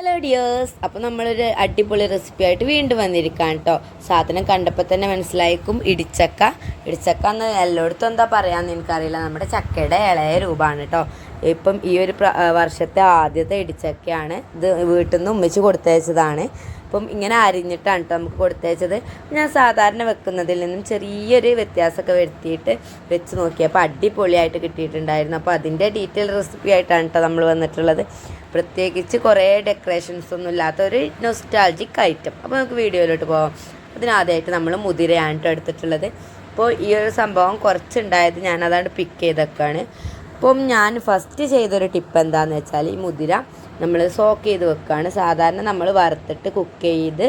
Hello dears, അപ്പോൾ നമ്മളൊരു അടിപൊളി റെസിപ്പി ആയിട്ട് വീണ്ടും വന്നിരിക്കുകയാണ് കേട്ടോ. സാധനം കണ്ടപ്പോൾ തന്നെ മനസ്സിലായിരിക്കും, ഇടിച്ചക്ക എന്ന് എല്ലായിടത്തും എന്താ പറയാമെന്ന് എനിക്കറിയില്ല. നമ്മുടെ ചക്കയുടെ ഇളയ രൂപമാണ് കേട്ടോ. ഇപ്പം ഈ ഒരു വർഷത്തെ ആദ്യത്തെ ഇടിച്ചക്കയാണ് ഇത്. വീട്ടിൽ നിന്ന് ഉമ്മിച്ച് കൊടുത്തയച്ചതാണ്. അപ്പം ഇങ്ങനെ അരിഞ്ഞിട്ടാണ് കേട്ടോ നമുക്ക് കൊടുത്തയച്ചത്. ഞാൻ സാധാരണ വെക്കുന്നതിൽ നിന്നും ചെറിയൊരു വ്യത്യാസമൊക്കെ വരുത്തിയിട്ട് വെച്ച് നോക്കിയപ്പോൾ അടിപൊളിയായിട്ട് കിട്ടിയിട്ടുണ്ടായിരുന്നു. അപ്പോൾ അതിൻ്റെ ഡീറ്റെയിൽ റെസിപ്പി ആയിട്ടാണ് കേട്ടോ നമ്മൾ വന്നിട്ടുള്ളത്. പ്രത്യേകിച്ച് കുറേ ഡെക്കറേഷൻസ് ഒന്നും ഇല്ലാത്ത ഒരു നൊസ്റ്റാൾജിക് ഐറ്റം. അപ്പോൾ നമുക്ക് വീഡിയോയിലോട്ട് പോകാം. അതിനാദ്യമായിട്ട് നമ്മൾ മുതിരയാണ് കേട്ടോ എടുത്തിട്ടുള്ളത്. അപ്പോൾ ഈ ഒരു സംഭവം കുറച്ചുണ്ടായത് ഞാനതാണ് പിക്ക് ചെയ്തൊക്കെയാണ്. അപ്പം ഞാൻ ഫസ്റ്റ് ചെയ്തൊരു ടിപ്പ് എന്താണെന്ന് വെച്ചാൽ, ഈ മുതിര നമ്മൾ സോക്ക് ചെയ്ത് വെക്കുകയാണ്. സാധാരണ നമ്മൾ വറുത്തിട്ട് കുക്ക് ചെയ്ത്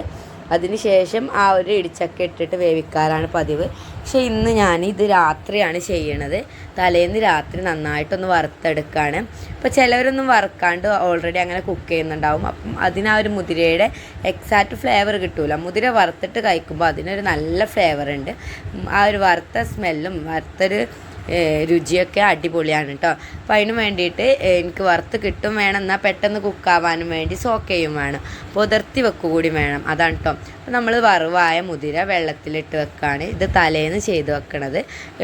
അതിന് ശേഷം ആ ഒരു ഇടിച്ചക്ക ഇട്ടിട്ട് വേവിക്കാറാണ് പതിവ്. പക്ഷേ ഇന്ന് ഇത് രാത്രിയാണ് ചെയ്യണത്. തലേന്ന് രാത്രി നന്നായിട്ടൊന്ന് വറുത്തെടുക്കുകയാണ്. അപ്പോൾ ചിലവരൊന്നും വറുക്കാണ്ട് ഓൾറെഡി അങ്ങനെ കുക്ക് ചെയ്യുന്നുണ്ടാവും. അപ്പം അതിന് ആ ഒരു മുതിരയുടെ എക്സാക്റ്റ് ഫ്ലേവർ കിട്ടൂല. മുതിര വറുത്തിട്ട് കഴിക്കുമ്പോൾ അതിനൊരു നല്ല ഫ്ലേവർ ഉണ്ട്. ആ ഒരു വറുത്ത സ്മെല്ലും വറുത്തൊരു രുചിയൊക്കെ അടിപൊളിയാണ് കേട്ടോ. അപ്പോൾ അതിന് വേണ്ടിയിട്ട് എനിക്ക് വറുത്ത് കിട്ടും വേണം, എന്നാൽ പെട്ടെന്ന് കുക്കാവാനും വേണ്ടി സോക്ക് ചെയ്യും വേണം, പുതിർത്തി വെക്കുക കൂടി വേണം. അതാണ് കേട്ടോ. അപ്പോൾ നമ്മൾ വറുവായ മുതിര വെള്ളത്തിലിട്ട് വെക്കുകയാണ്. ഇത് തലേന്ന് ചെയ്ത് വെക്കണത്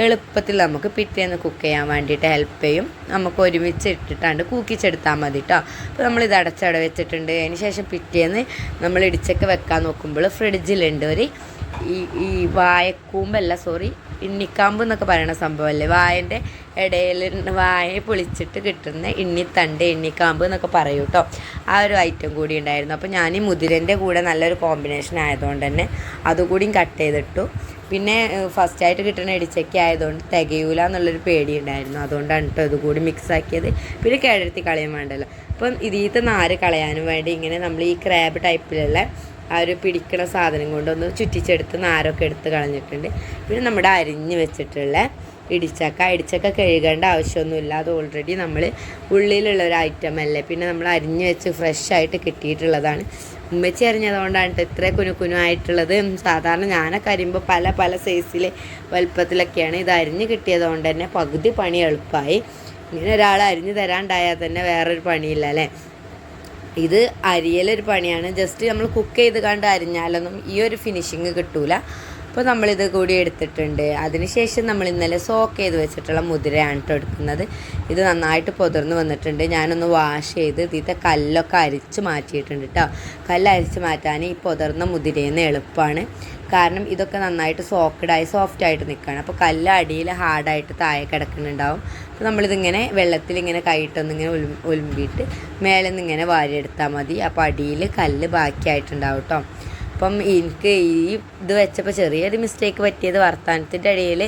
എളുപ്പത്തിൽ നമുക്ക് പിറ്റേന്ന് കുക്ക് ചെയ്യാൻ വേണ്ടിയിട്ട് ഹെൽപ്പ് ചെയ്യും. നമുക്ക് ഒരുമിച്ച് ഇട്ടിട്ടാണ്ട് കൂക്കിച്ചെടുത്താൽ മതി കേട്ടോ. അപ്പോൾ നമ്മളിത് അടച്ചട വെച്ചിട്ടുണ്ട്. അതിന് ശേഷം പിറ്റേന്ന് നമ്മൾ ഇടിച്ചൊക്കെ വെക്കാൻ നോക്കുമ്പോൾ ഫ്രിഡ്ജിലുണ്ട് ഒരു ഈ ഇണ്ണിക്കാമ്പ് എന്നൊക്കെ പറയുന്ന സംഭവമല്ലേ, വായൻ്റെ ഇടയിൽ വായ പൊളിച്ചിട്ട് കിട്ടുന്ന ഇണ്ണിക്കാമ്പ് എന്നൊക്കെ പറയൂ കേട്ടോ. ആ ഒരു ഐറ്റം കൂടി ഉണ്ടായിരുന്നു. അപ്പോൾ ഞാൻ ഈ മുതിരൻ്റെ കൂടെ നല്ലൊരു കോമ്പിനേഷൻ ആയതുകൊണ്ട് തന്നെ അതുകൂടിയും കട്ട് ചെയ്തിട്ടു. പിന്നെ ഫസ്റ്റായിട്ട് കിട്ടുന്ന ഇടിച്ചക്ക ആയതുകൊണ്ട് തികയൂല എന്നുള്ളൊരു പേടി ഉണ്ടായിരുന്നു. അതുകൊണ്ടാണ് കേട്ടോ ഇതുകൂടി മിക്സ് ആക്കിയത്. പിന്നെ കിഴത്തി കളയാൻ വേണ്ടല്ലോ. അപ്പം ഇതിലത്തെ നാര് കളയാനും വേണ്ടി ഇങ്ങനെ നമ്മൾ ഈ ക്രാബ് ടൈപ്പിലുള്ള ആ ഒരു പിടിക്കണ സാധനം കൊണ്ടൊന്ന് ചുറ്റിച്ചെടുത്ത് നാരൊക്കെ എടുത്ത് കളഞ്ഞിട്ടുണ്ട്. പിന്നെ നമ്മുടെ അരിഞ്ഞ് വെച്ചിട്ടുള്ള ഇടിച്ചക്ക കഴുകേണ്ട ആവശ്യമൊന്നുമില്ല. അത് ഓൾറെഡി നമ്മൾ ഉള്ളിലുള്ള ഒരു ഐറ്റം അല്ലേ. പിന്നെ നമ്മൾ അരിഞ്ഞ് വെച്ച് ഫ്രഷ് ആയിട്ട് കിട്ടിയിട്ടുള്ളതാണ്. ഉമ്മച്ചി അരിഞ്ഞതുകൊണ്ടാണ് ഇത്ര കുനുകുനുവായിട്ടുള്ളത്. സാധാരണ ഞാനൊക്കെ അരിയുമ്പോൾ പല സൈസിൽ വലുപ്പത്തിലൊക്കെയാണ്. ഇത് അരിഞ്ഞ് കിട്ടിയതുകൊണ്ട് തന്നെ പകുതി പണി എളുപ്പമായി. ഇങ്ങനെ ഒരാൾ അരിഞ്ഞ് തരാണ്ടായാൽ തന്നെ വേറൊരു പണിയില്ല അല്ലേ. ഇത് അരിയലൊരു പണിയാണ്. ജസ്റ്റ് നമ്മൾ കുക്ക് ചെയ്ത് കണ്ട് അരിഞ്ഞാലൊന്നും ഈ ഒരു ഫിനിഷിങ് കിട്ടൂല. അപ്പോൾ നമ്മളിത് കൂടി എടുത്തിട്ടുണ്ട്. അതിനുശേഷം നമ്മൾ ഇന്നലെ സോക്ക് ചെയ്ത് വെച്ചിട്ടുള്ള മുതിരയാണ് കേട്ടോ എടുക്കുന്നത്. ഇത് നന്നായിട്ട് പൊതിർന്ന് വന്നിട്ടുണ്ട്. ഞാനൊന്ന് വാഷ് ചെയ്ത് ഇതിൻ്റെ കല്ലൊക്കെ അരിച്ച് മാറ്റിയിട്ടുണ്ട് കേട്ടോ. കല്ല് അരിച്ച് മാറ്റാൻ ഈ പൊതിർന്ന മുതിരയെന്ന് എളുപ്പമാണ്. കാരണം ഇതൊക്കെ നന്നായിട്ട് സോഫ്റ്റായിട്ട് നിൽക്കുകയാണ്. അപ്പോൾ കല്ല് അടിയിൽ ഹാർഡായിട്ട് താഴെ കിടക്കുന്നുണ്ടാവും. അപ്പോൾ നമ്മളിതിങ്ങനെ വെള്ളത്തിലിങ്ങനെ കൈയിട്ടൊന്നിങ്ങനെ ഒലുമ്പിയിട്ട് മേലെ നിന്ന് ഇങ്ങനെ വാരിയെടുത്താൽ മതി. അപ്പോൾ അടിയിൽ കല്ല് ബാക്കിയായിട്ടുണ്ടാവും കേട്ടോ. അപ്പം എനിക്ക് ഇത് വെച്ചപ്പോൾ ചെറിയൊരു മിസ്റ്റേക്ക് പറ്റിയത്, വർത്താനത്തിൻ്റെ ഇടയിൽ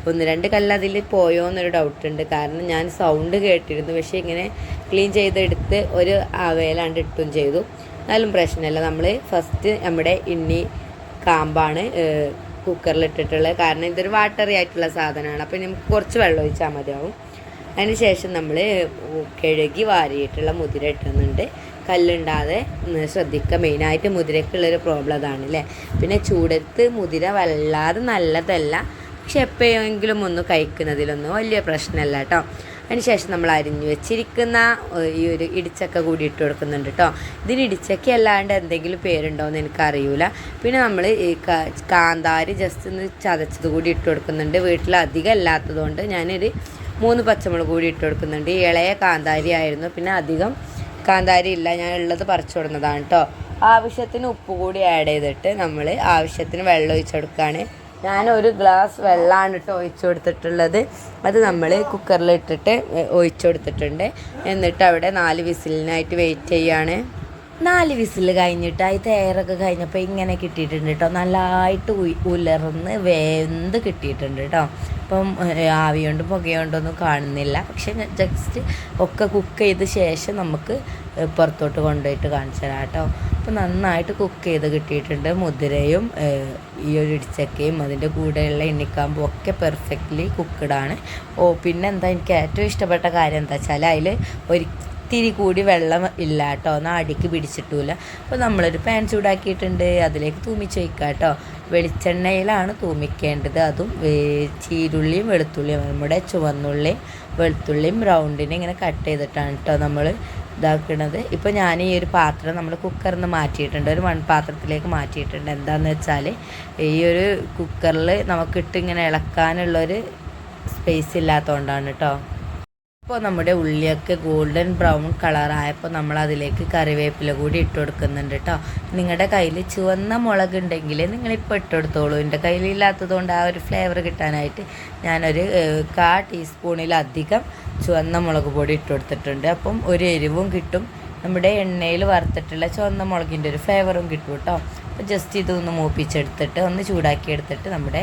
1-2 കല്ല് അതിൽ പോയോ എന്നൊരു ഡൗട്ടുണ്ട്. കാരണം ഞാൻ സൗണ്ട് കേട്ടിരുന്നു. പക്ഷേ ഇങ്ങനെ ക്ലീൻ ചെയ്തെടുത്ത് ഒരു ആവേലാണ്ട് ഇട്ടും ചെയ്തു. എന്നാലും പ്രശ്നമില്ല. നമ്മൾ ഫസ്റ്റ് നമ്മുടെ കാമ്പാണ് കുക്കറിലിട്ടിട്ടുള്ളത്. കാരണം ഇതൊരു വാട്ടറി ആയിട്ടുള്ള സാധനമാണ്. അപ്പോൾ നമുക്ക് കുറച്ച് വെള്ളം ഒഴിച്ചാൽ മതിയാവും. അതിന് ശേഷം നമ്മൾ കഴുകി വാരിയിട്ടുള്ള മുതിര ഇട്ടുന്നുണ്ട്. കല്ലുണ്ടാതെ ശ്രദ്ധിക്കുക. മെയിനായിട്ട് മുതിരക്കുള്ളൊരു പ്രോബ്ലം അതാണ് അല്ലേ. പിന്നെ ചൂടത്ത് മുതിര വല്ലാതെ നല്ലതല്ല. പക്ഷെ എപ്പോഴെങ്കിലും ഒന്ന് കഴിക്കുന്നതിലൊന്നും വലിയ പ്രശ്നമല്ല കേട്ടോ. അതിനുശേഷം നമ്മൾ അരിഞ്ഞു വെച്ചിരിക്കുന്ന ഈ ഒരു ഇടിച്ചക്ക കൂടി ഇട്ട് കൊടുക്കുന്നുണ്ട് കേട്ടോ. ഇതിന് ഇടിച്ചക്ക അല്ലാണ്ട് എന്തെങ്കിലും പേരുണ്ടോ എന്ന് എനിക്കറിയില്ല. പിന്നെ നമ്മൾ ഈ കാന്താരി ജസ്റ്റ് ഒന്ന് ചതച്ചത് കൂടി ഇട്ട് കൊടുക്കുന്നുണ്ട്. വീട്ടിൽ അധികം അല്ലാത്തതുകൊണ്ട് ഞാനൊരു 3 പച്ചമുളക് കൂടി ഇട്ട് കൊടുക്കുന്നുണ്ട്. ഇളയ കാന്താരി ആയിരുന്നു. പിന്നെ അധികം കാന്താരി ഇല്ല, ഞാൻ ഉള്ളത് പറിച്ചു കൊടുക്കുന്നതാണ് കേട്ടോ. ആവശ്യത്തിന് ഉപ്പ് കൂടി ആഡ് ചെയ്തിട്ട് നമ്മൾ ആവശ്യത്തിന് വെള്ളം ഒഴിച്ചു കൊടുക്കുകയാണ്. ഞാൻ 1 ഗ്ലാസ് വെള്ളമാണ് കേട്ടോ ഒഴിച്ചു കൊടുത്തിട്ടുള്ളത്. അത് നമ്മൾ കുക്കറിലിട്ടിട്ട് ഒഴിച്ചു കൊടുത്തിട്ടുണ്ട്. എന്നിട്ട് അവിടെ 4 വിസിലിനായിട്ട് വെയിറ്റ് ചെയ്യുകയാണ്. 4 വിസിൽ കഴിഞ്ഞിട്ട് അതിൻ്റെ എയറൊക്കെ കഴിഞ്ഞപ്പോൾ ഇങ്ങനെ കിട്ടിയിട്ടുണ്ട് കേട്ടോ. നല്ലതായിട്ട് ഉലർന്ന് വെന്ത് കിട്ടിയിട്ടുണ്ട് കേട്ടോ. അപ്പം ആവി കൊണ്ട് പുകയോണ്ടൊന്നും കാണുന്നില്ല. പക്ഷെ ജസ്റ്റ് ഒക്കെ കുക്ക് ചെയ്ത ശേഷം നമുക്ക് പുറത്തോട്ട് കൊണ്ടുപോയിട്ട് കാണിച്ചു തരാം കേട്ടോ. അപ്പോൾ നന്നായിട്ട് കുക്ക് ചെയ്ത് കിട്ടിയിട്ടുണ്ട്. മുതിരയും ഈ ഒരു ഇടിച്ചക്കയും അതിൻ്റെ കൂടെയുള്ള എണ്ണിക്കാമ്പും ഒക്കെ പെർഫെക്റ്റ്ലി കുക്ക്ഡാണ്. പിന്നെ എന്താ എനിക്ക് ഏറ്റവും ഇഷ്ടപ്പെട്ട കാര്യം എന്താ വെച്ചാൽ അതിൽ ഇത്തിരി കൂടി വെള്ളം ഇല്ല കേട്ടോ. എന്നാൽ അടിക്ക് പിടിച്ചിട്ടില്ല. അപ്പോൾ നമ്മളൊരു പാൻ ചൂടാക്കിയിട്ടുണ്ട്. അതിലേക്ക് തൂമിച്ച് വയ്ക്കുക കേട്ടോ. വെളിച്ചെണ്ണയിലാണ് തൂമിക്കേണ്ടത്. അതും ചീരുള്ളിയും വെളുത്തുള്ളിയും, നമ്മുടെ ചുവന്നുള്ളിയും വെളുത്തുള്ളിയും റൗണ്ടിന് ഇങ്ങനെ കട്ട് ചെയ്തിട്ടാണ് കേട്ടോ നമ്മൾ ഇതാക്കുന്നത്. ഇപ്പോൾ ഞാൻ ഈ ഒരു പാത്രം നമ്മൾ കുക്കറിൽ നിന്ന് മാറ്റിയിട്ടുണ്ട്, ഒരു മൺപാത്രത്തിലേക്ക് മാറ്റിയിട്ടുണ്ട്. എന്താണെന്ന് വെച്ചാൽ ഈ ഒരു കുക്കറിൽ നമുക്കിട്ട് ഇങ്ങനെ ഇളക്കാനുള്ളൊരു സ്പേസ് ഇല്ലാത്തതുകൊണ്ടാണ് കേട്ടോ. ഇപ്പോൾ നമ്മുടെ ഉള്ളിയൊക്കെ ഗോൾഡൻ ബ്രൗൺ കളറായപ്പോൾ നമ്മൾ അതിലേക്ക് കറിവേപ്പില കൂടി ഇട്ട് കൊടുക്കുന്നുണ്ട് കേട്ടോ. നിങ്ങളുടെ കയ്യിൽ ചുവന്ന മുളക് ഉണ്ടെങ്കിൽ നിങ്ങളിപ്പോൾ ഇട്ട് കൊടുത്തോളൂ. എൻ്റെ കയ്യിലില്ലാത്തത് കൊണ്ട് ആ ഒരു ഫ്ലേവർ കിട്ടാനായിട്ട് ഞാനൊരു 1/4 ടീസ്പൂണിലധികം ചുവന്ന മുളക് പൊടി ഇട്ട് കൊടുത്തിട്ടുണ്ട്. അപ്പം ഒരു എരിവും കിട്ടും, നമ്മുടെ എണ്ണയിൽ വറുത്തിട്ടുള്ള ചുവന്ന മുളകിൻ്റെ ഒരു ഫ്ലേവറും കിട്ടും കേട്ടോ. അപ്പോൾ ജസ്റ്റ് ഇതൊന്ന് മൂപ്പിച്ചെടുത്തിട്ട് ഒന്ന് ചൂടാക്കി എടുത്തിട്ട് നമ്മുടെ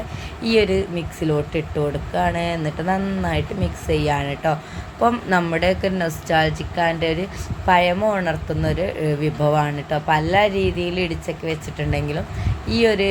ഈ ഒരു മിക്സിലോട്ട് ഇട്ട് കൊടുക്കുകയാണ്. എന്നിട്ട് നന്നായിട്ട് മിക്സ് ചെയ്യുകയാണ് കേട്ടോ. അപ്പം നമ്മുടെയൊക്കെ നൊസ്റ്റാൾജിക്കാൻ്റെ ഒരു പഴമ ഉണർത്തുന്നൊരു വിഭവമാണ് കേട്ടോ. പല രീതിയിൽ ഇടിച്ചൊക്കെ വെച്ചിട്ടുണ്ടെങ്കിലും ഈ ഒരു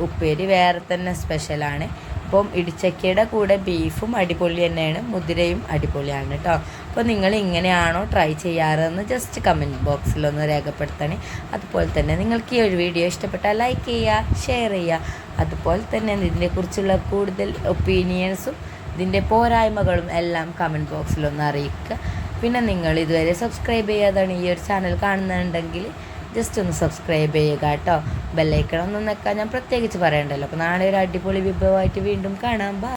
ഉപ്പേരി വേറെ തന്നെ സ്പെഷ്യലാണ്. അപ്പം ഇടിച്ചക്കയുടെ കൂടെ ബീഫും അടിപൊളി തന്നെയാണ്, മുതിരയും അടിപൊളിയാണ് കേട്ടോ. അപ്പോൾ നിങ്ങൾ ഇങ്ങനെയാണോ ട്രൈ ചെയ്യാറെന്ന് ജസ്റ്റ് കമൻറ്റ് ബോക്സിലൊന്ന് രേഖപ്പെടുത്തണേ. അതുപോലെ തന്നെ നിങ്ങൾക്ക് ഈ ഒരു വീഡിയോ ഇഷ്ടപ്പെട്ടാൽ ലൈക്ക് ചെയ്യുക, ഷെയർ ചെയ്യുക. അതുപോലെ തന്നെ ഇതിനെക്കുറിച്ചുള്ള കൂടുതൽ ഒപ്പീനിയൻസും ഇതിൻ്റെ പോരായ്മകളും എല്ലാം കമൻറ്റ് ബോക്സിലൊന്ന് അറിയിക്കുക. പിന്നെ നിങ്ങൾ ഇതുവരെ സബ്സ്ക്രൈബ് ചെയ്യാതാണ് ഈ ഒരു ചാനൽ കാണുന്നുണ്ടെങ്കിൽ ജസ്റ്റ് ഒന്ന് സബ്സ്ക്രൈബ് ചെയ്യുക കേട്ടോ. ബെല്ലൈക്കൺ ഒന്നും നിൽക്കാൻ ഞാൻ പ്രത്യേകിച്ച് പറയണ്ടല്ലോ. അപ്പോൾ നാളെ ഒരു അടിപൊളി വിഭവമായിട്ട് വീണ്ടും കാണാം. ബൈ.